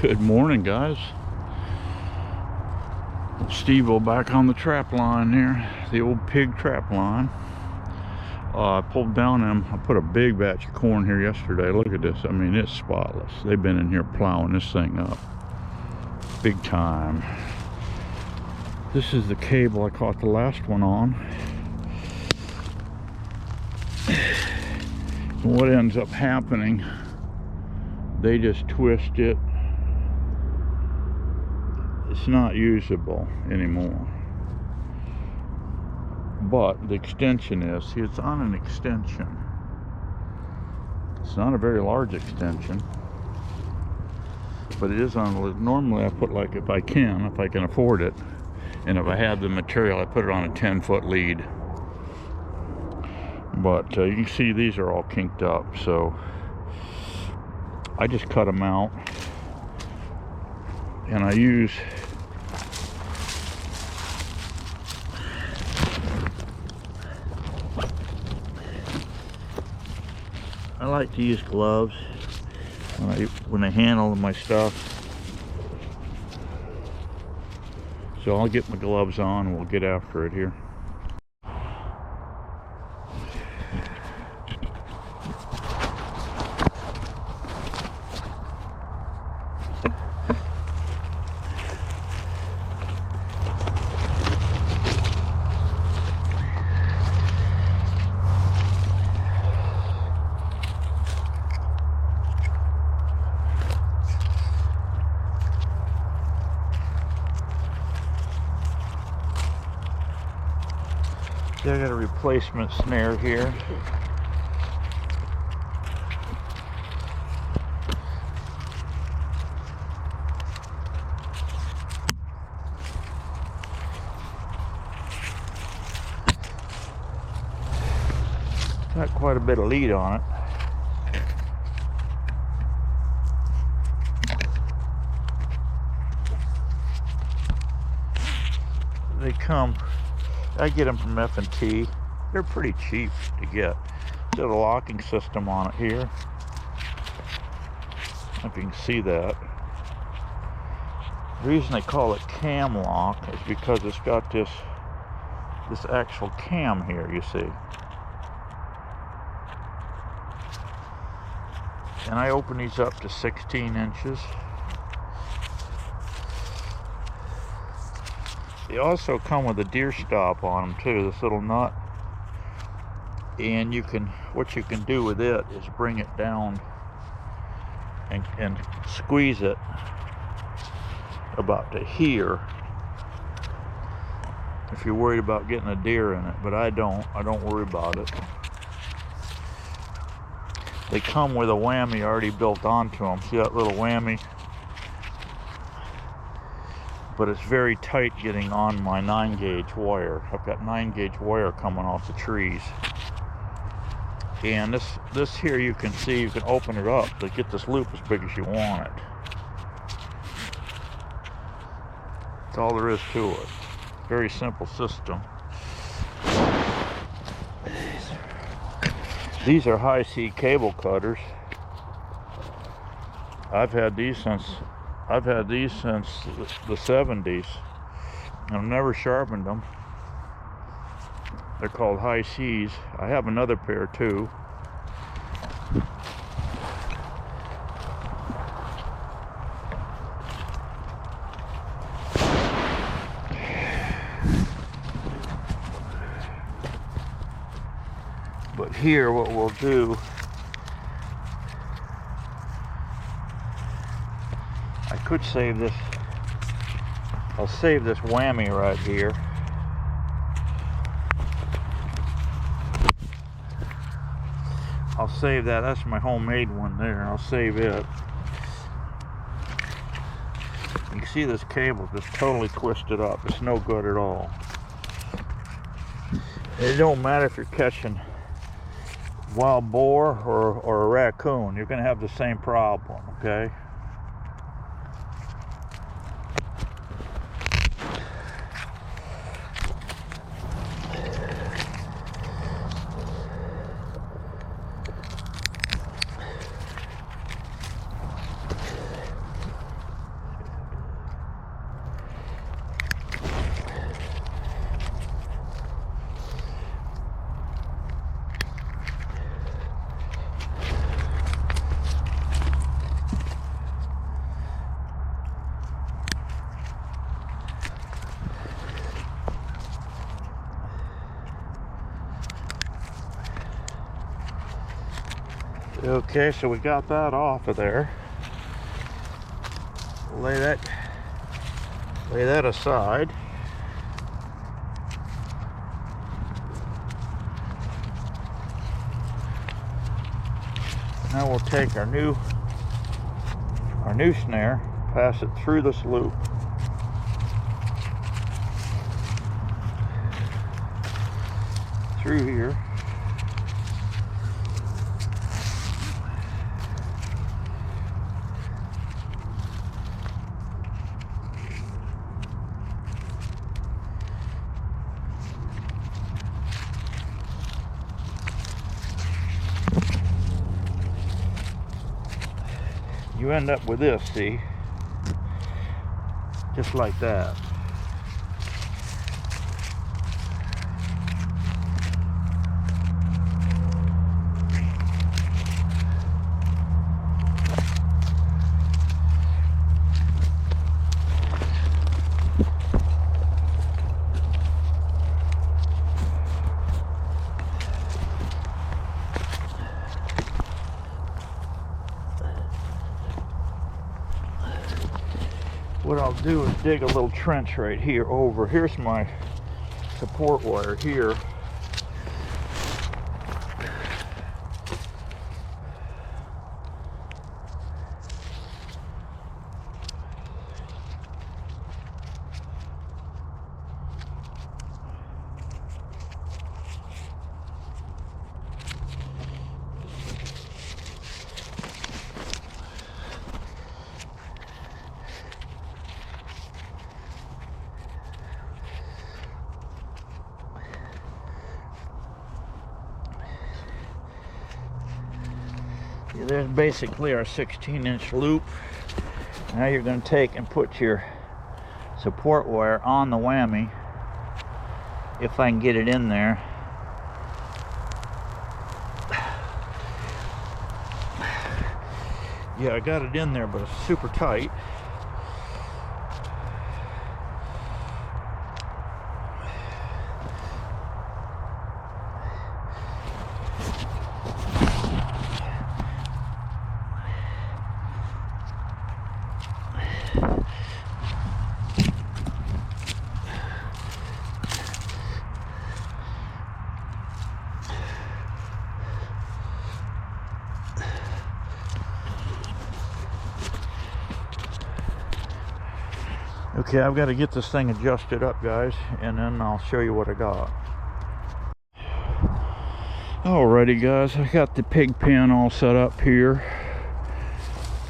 Good morning, guys. Steveo back on the trap line here, the old pig trap line. I pulled down them. I put a big batch of corn here yesterday. Look at this. I mean, it's spotless. They've been in here plowing this thing up big time. This is the cable I caught the last one on. And what ends up happening, they just twist it. It's not usable anymore. But the extension is, see, it's on an extension. It's not a very large extension, but it is on. Normally I put, like, if I can afford it, and if I had the material, I put it on a 10-foot lead. But you can see these are all kinked up, so I just cut them out, and I use I like to use gloves when I handle my stuff. So I'll get my gloves on and we'll get after it here. I got a replacement snare here. Got quite a bit of lead on it. They come, I get them from F&T. They're pretty cheap to get. There's a locking system on it here. If you can see that. The reason they call it cam lock is because it's got this actual cam here, you see. And I open these up to 16 inches. They also come with a deer stop on them too, this little nut. And what you can do with it is bring it down and squeeze it about to here if you're worried about getting a deer in it, but I don't worry about it. They come with a whammy already built onto them. See that little whammy? But it's very tight getting on my 9-gauge wire. I've got 9-gauge wire coming off the trees. And this here, you can see, you can open it up to get this loop as big as you want it. That's all there is to it. Very simple system. These are high-C cable cutters. I've had these since the 70s. I've never sharpened them. They're called high C's. I have another pair too. But here what we'll do, I could save this. I'll save this whammy right here. I'll save that. That's my homemade one there. I'll save it. You can see this cable just totally twisted up. It's no good at all. It don't matter if you're catching wild boar or a raccoon. You're going to have the same problem, okay? Okay, so we got that off of there. Lay that aside. Now we'll take our new snare, pass it through this loop. Through here. You end up with this, see? Just like that. What I'll do is dig a little trench right here over. Here's my support wire here. There's basically our 16-inch loop. Now you're going to take and put your support wire on the whammy, if I can get it in there. Yeah, I got it in there, but it's super tight. Okay, I've got to get this thing adjusted up, guys, and then I'll show you what I got. Alrighty, guys, I got the pig pen all set up here.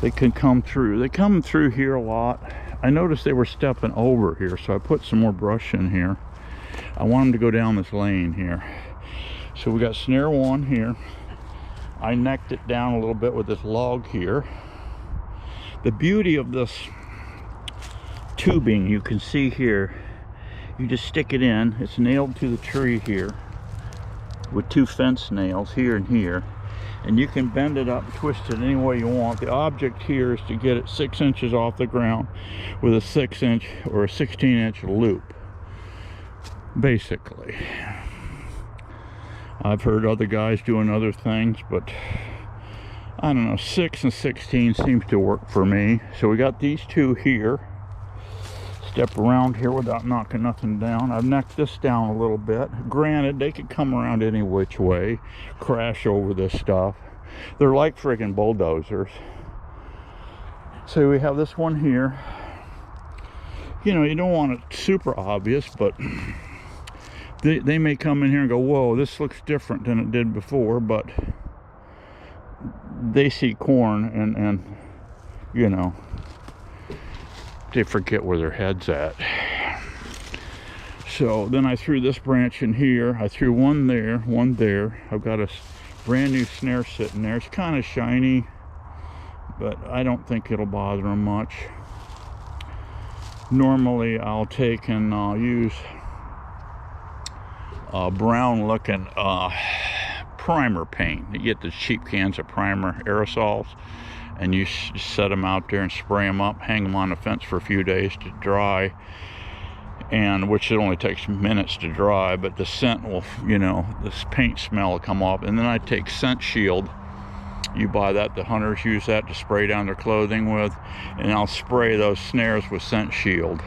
They can come through. They come through here a lot. I noticed they were stepping over here, so I put some more brush in here. I want them to go down this lane here. So we got snare one here. I necked it down a little bit with this log here. The beauty of this tubing, you can see here, you just stick it in. It's nailed to the tree here with two fence nails here and here, and you can bend it up and twist it any way you want. The object here is to get it 6 inches off the ground with a 6-inch or a 16-inch loop, basically. I've heard other guys doing other things, but I don't know, 6 and 16 seems to work for me. So we got these two here. Step around here without knocking nothing down. I've necked this down a little bit. Granted, they could come around any which way, crash over this stuff. They're like friggin' bulldozers. So we have this one here. You know, you don't want it super obvious, but they may come in here and go, whoa, this looks different than it did before, but they see corn and you know, they forget where their head's at. So then I threw this branch in here. I threw one there, one there. I've got a brand new snare sitting there. It's kind of shiny, but I don't think it'll bother them much. Normally I'll take and use brown looking primer paint. You get the cheap cans of primer aerosols, and you set them out there and spray them up, hang them on the fence for a few days to dry, and which it only takes minutes to dry, but the scent will, you know, this paint smell will come off. And then I take scent shield You buy that, the hunters use that to spray down their clothing with, and I'll spray those snares with Scent Shield,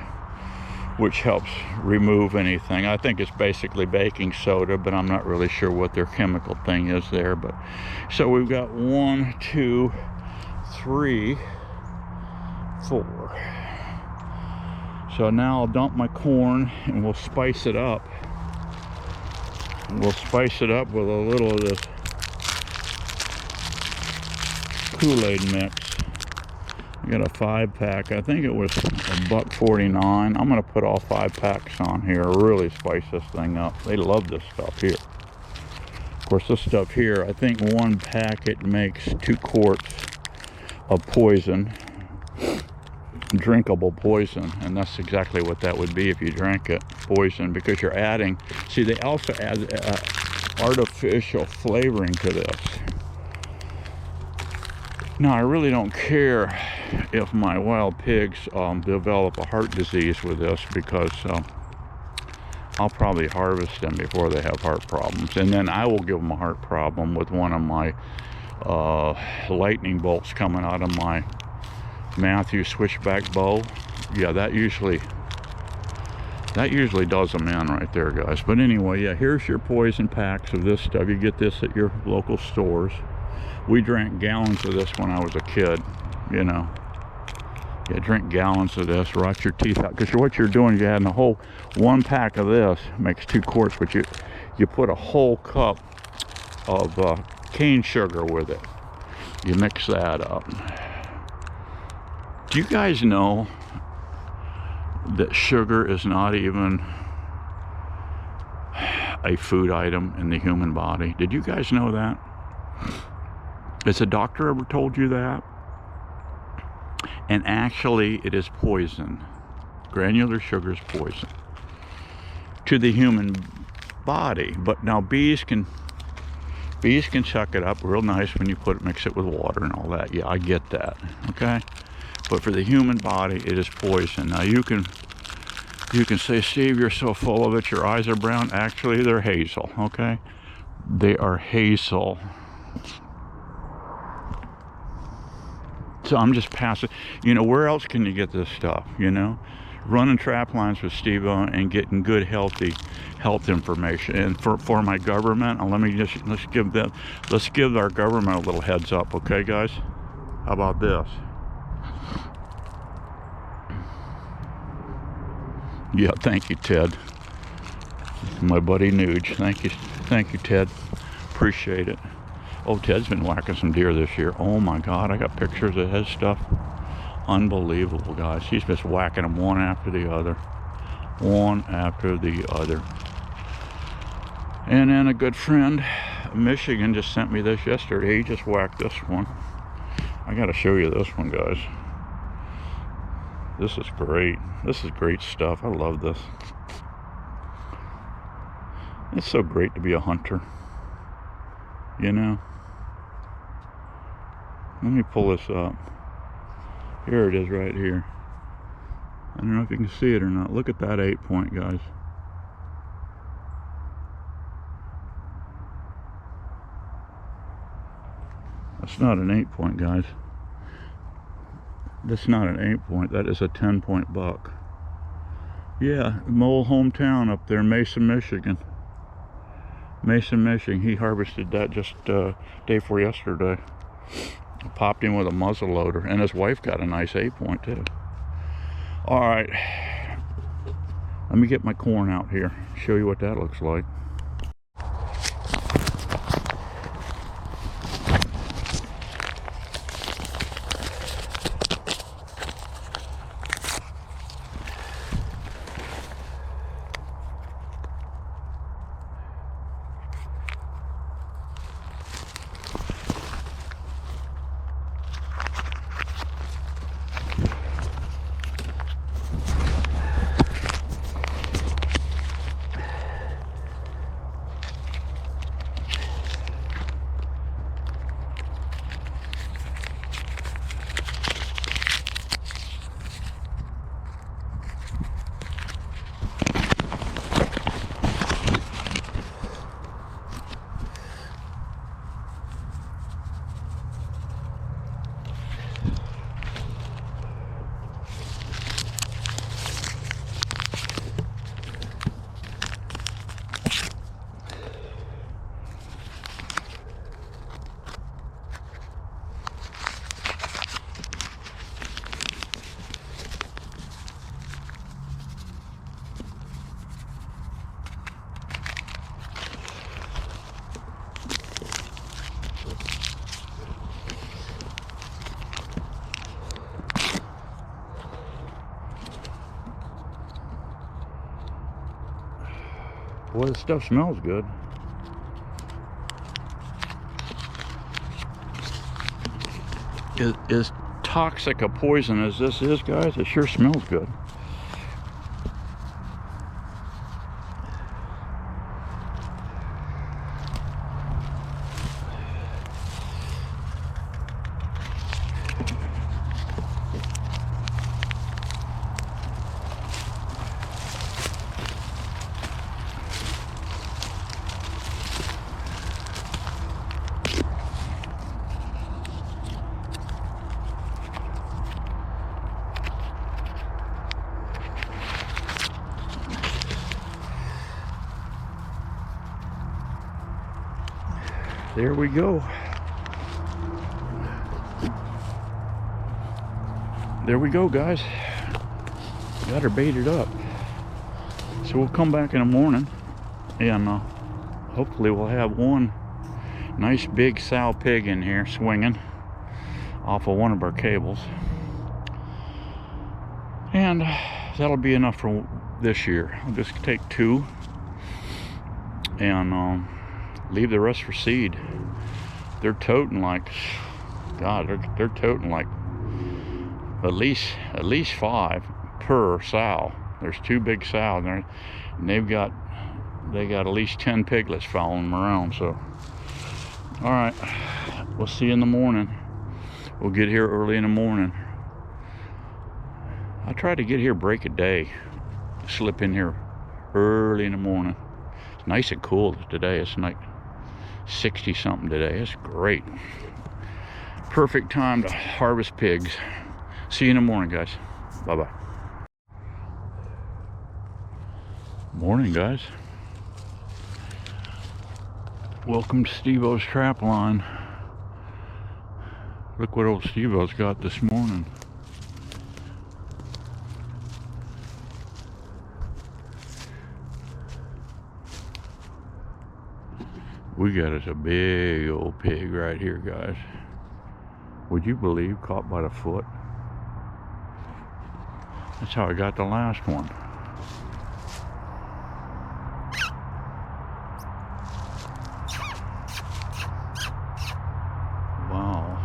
which helps remove anything. I think it's basically baking soda, but I'm not really sure what their chemical thing is there. But so we've got 1, 2, 3, 4. So now I'll dump my corn and we'll spice it up. We'll spice it up with a little of this Kool-Aid mix. I got a 5-pack. I think it was $1.49. I'm gonna put all 5 packs on here. Really spice this thing up. They love this stuff here. Of course, this stuff here, I think 1 packet makes 2 quarts of poison, drinkable poison, and that's exactly what that would be if you drank it, poison, because you're adding. See, they also add artificial flavoring to this. Now, I really don't care if my wild pigs develop a heart disease with this, because I'll probably harvest them before they have heart problems, and then I will give them a heart problem with one of my lightning bolts coming out of my Matthew switchback bow. Yeah, that usually does them in right there, guys. But anyway, yeah, here's your poison packs of this stuff. You get this at your local stores. We drank gallons of this when I was a kid, you know. Yeah, drink gallons of this, rot your teeth out. Because what you're doing, you're adding a whole 1 pack of this, makes 2 quarts, but you put a whole cup of cane sugar with it. You mix that up. Do you guys know that sugar is not even a food item in the human body? Did you guys know that? Has a doctor ever told you that? And actually, it is poison. Granular sugar is poison to the human body. But now bees can suck it up real nice when you mix it with water and all that. Yeah, I get that. Okay. But for the human body, it is poison. Now you can say, Steve, you're so full of it, your eyes are brown. Actually, they're hazel, okay? They are hazel. So I'm just passing. You know, where else can you get this stuff, you know? Running trap lines with Steveo and getting good, healthy health information. And for my government, let's give our government a little heads up, okay, guys? How about this? Yeah, thank you, Ted. My buddy Nuge. Thank you, Ted. Appreciate it. Oh, Ted's been whacking some deer this year. Oh my God, I got pictures of his stuff. Unbelievable, guys. He's just whacking them one after the other. One after the other. And then a good friend, Michigan, just sent me this yesterday. He just whacked this one. I gotta show you this one, guys. This is great. This is great stuff. I love this. It's so great to be a hunter, you know. Let me pull this up. Here it is right here. I don't know if you can see it or not. Look at that 8-point, guys. That's not an 8-point, guys. That's not an 8-point. That is a 10-point buck. Yeah, my old hometown up there, Mason, Michigan. Mason, Michigan. He harvested that just day before yesterday. Popped in with a muzzle loader, and his wife got a nice 8-point too. All right, let me get my corn out here. Show you what that looks like. Boy, this stuff smells good. As toxic a poison as this is, guys, it sure smells good. There we go. There we go, guys. Got her baited up. So we'll come back in the morning and hopefully we'll have one nice big sow pig in here swinging off of one of our cables. And that'll be enough for this year. I'll just take 2 and leave the rest for seed. They're toting like, God, they're toting like at least 5 per sow. There's 2 big sows there, and they got at least 10 piglets following them around. So, all right, we'll see you in the morning. We'll get here early in the morning. I try to get here break of day, slip in here early in the morning. It's nice and cool today. It's like 60 something today. It's great. Perfect time to harvest pigs. See you in the morning, guys. Bye bye. Morning, guys. Welcome to Steveo's trap line. Look what old Steveo's got this morning. We got us a big old pig right here, guys. Would you believe, caught by the foot? That's how I got the last one. Wow.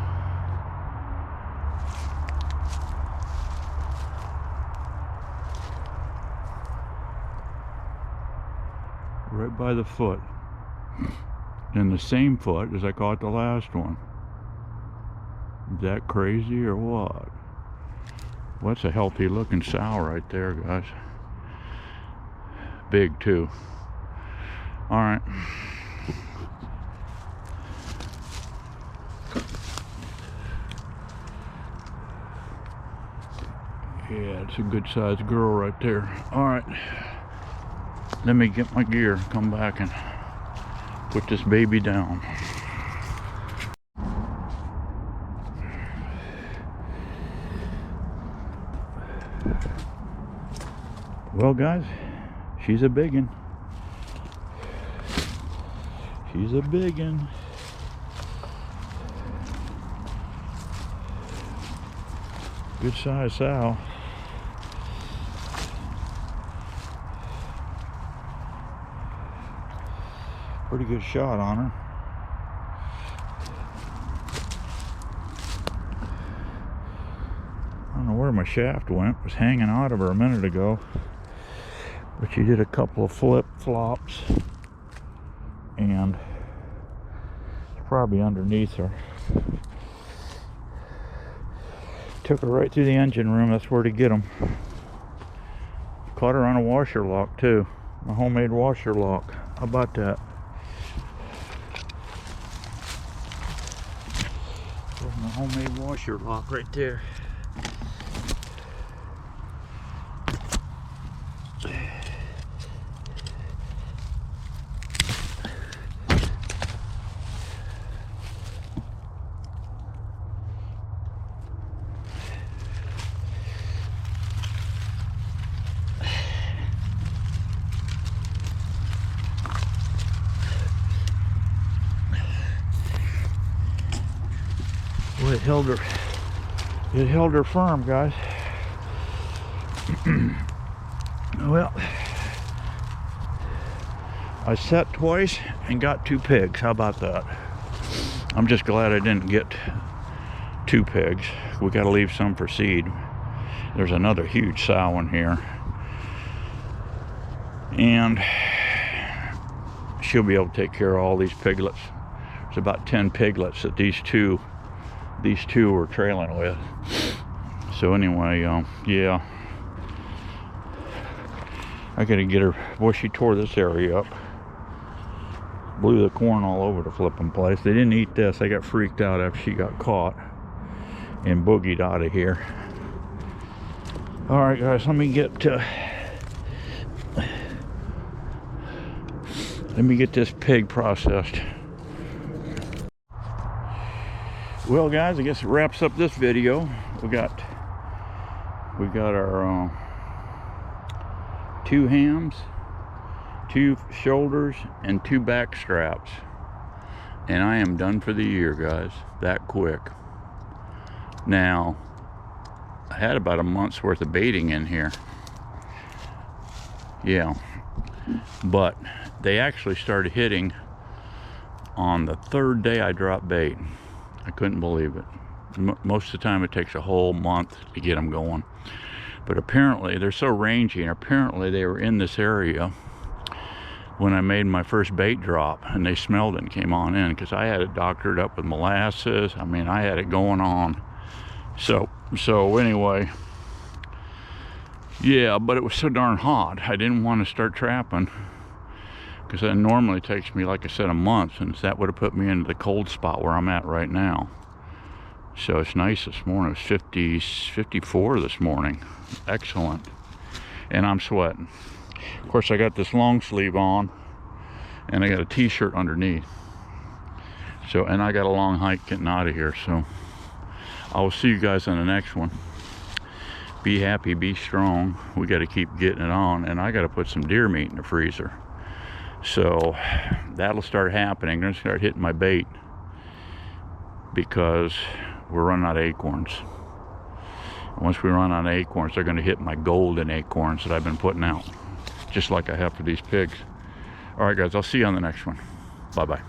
Right by the foot. In the same foot as I caught the last one. Is that crazy or what? Well, that's a healthy looking sow right there, guys. Big too. All right. Yeah, it's a good sized girl right there. All right. Let me get my gear, come back and put this baby down. Well, guys, she's a biggin. She's a biggin. Good size sow. Pretty good shot on her. I don't know where my shaft went. It was hanging out of her a minute ago. But she did a couple of flip-flops. And it's probably underneath her. Took her right through the engine room. That's where to get them. Caught her on a washer lock too. A homemade washer lock. How about that? There's my homemade washer lock right there. Well, it held her firm, guys. Well, I set twice and got 2 pigs. How about that? I'm just glad I didn't get 2 pigs. We got to leave some for seed. There's another huge sow in here, and she'll be able to take care of all these piglets. There's about 10 piglets that these two were trailing with. So anyway, yeah, I gotta get her. Boy, she tore this area up, blew the corn all over the flipping place. They didn't eat this. They got freaked out after she got caught and boogied out of here. All right, guys, let me get this pig processed. Well, guys, I guess it wraps up this video. We got our 2 hams, 2 shoulders, and 2 back straps, and I am done for the year, guys. That quick. Now, I had about a month's worth of baiting in here. Yeah, but they actually started hitting on the 3rd day I dropped bait. I couldn't believe it. Most of the time it takes a whole month to get them going. But apparently they're so rangy, and apparently they were in this area when I made my first bait drop, and they smelled it and came on in, because I had it doctored up with molasses. I mean, I had it going on. So anyway, yeah, but it was so darn hot, I didn't want to start trapping, because that normally takes me, like I said, a month, and that would have put me into the cold spot where I'm at right now. So it's nice this morning. It was 54 this morning. Excellent. And I'm sweating. Of course, I got this long sleeve on, and I got a t-shirt underneath. So, and I got a long hike getting out of here. So I will see you guys on the next one. Be happy, be strong. We got to keep getting it on, and I got to put some deer meat in the freezer. So that'll start happening. I'm going to start hitting my bait, because we're running out of acorns. Once we run out of acorns, they're going to hit my golden acorns that I've been putting out, just like I have for these pigs. All right, guys, I'll see you on the next one. Bye-bye.